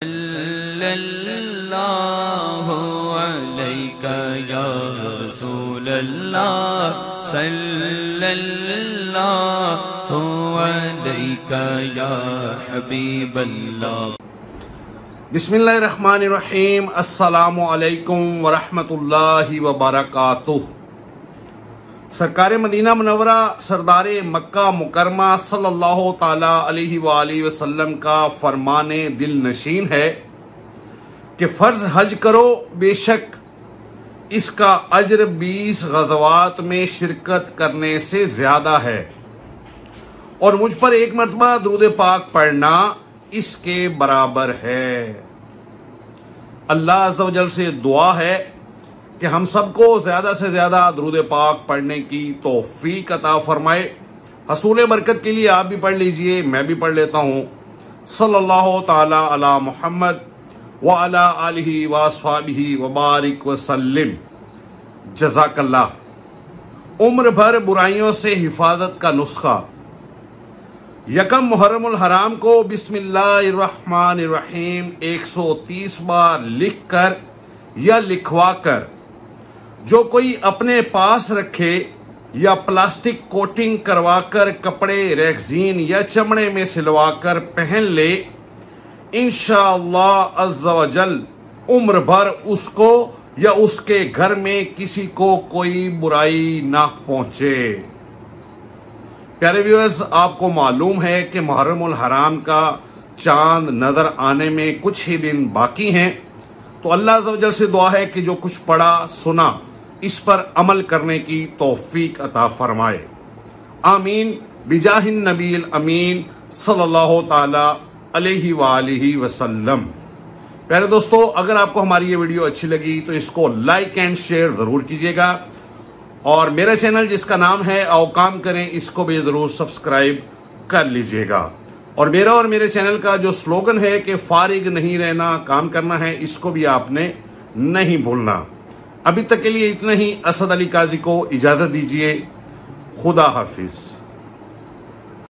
सल्लल्लाहु अलैका या रसूलल्लाह सल्लल्लाहु अलैका या हबीबल्लाह। बिस्मिल्लाहिर्रहमानिर्रहीम। अस्सलामु अलैकुम वरहमतुल्लाहि वबरकातुह। सरकार मदीना मुनव्वरा सरदारे मक्का मुकरमा सल्लल्लाहु ताला अलैहि वालिहि वसल्लम का फरमाने दिल नशीन है कि फर्ज हज करो, बेशक इसका अज्र 20 गज़वात में शिरकत करने से ज्यादा है, और मुझ पर एक मरतबा दुरूद पाक पढ़ना इसके बराबर है। अल्लाह अज़्ज़ व जल से दुआ है कि हम सबको ज्यादा से ज्यादा दुरूद पाक पढ़ने की तौफीक अता फरमाए। हसूल बरकत के लिए आप भी पढ़ लीजिए, मैं भी पढ़ लेता हूं। सल्लल्लाहु ताला अला मुहम्मद व अला आलिहि व अस्हाबिहि व बारिक व सल्लिम। जज़ाकल्लाह। उम्र भर बुराइयों से हिफाजत का नुस्खा। यकम मुहर्रमुल हराम को बिस्मिल्लाहिर्रहमानिर्रहीम 130 बार लिखकर या लिखवाकर जो कोई अपने पास रखे या प्लास्टिक कोटिंग करवाकर कपड़े रेक्सीन या चमड़े में सिलवाकर पहन ले, इंशाअल्लाह अज़्ज़ व जल उम्र भर उसको या उसके घर में किसी को कोई बुराई ना पहुंचे। प्यारे व्यूअर्स, आपको मालूम है कि मुहर्रमुल हराम का चांद नजर आने में कुछ ही दिन बाकी हैं, तो अल्लाह अज़्ज़ व जल से दुआ है कि जो कुछ पढ़ा सुना इस पर अमल करने की तौफीक अता फरमाए। आमीन बिजाहिन नबील अमीन सल्लल्लाहु ताला अलैहि वालिहि वसल्लम। प्यारे दोस्तों, अगर आपको हमारी ये वीडियो अच्छी लगी तो इसको लाइक एंड शेयर जरूर कीजिएगा, और मेरा चैनल जिसका नाम है आओ काम करें, इसको भी जरूर सब्सक्राइब कर लीजिएगा। और मेरा और मेरे चैनल का जो स्लोगन है कि फारिग नहीं रहना, काम करना है, इसको भी आपने नहीं भूलना। अभी तक के लिए इतना ही। असद अली काजी को इजाजत दीजिए। खुदा हाफिज।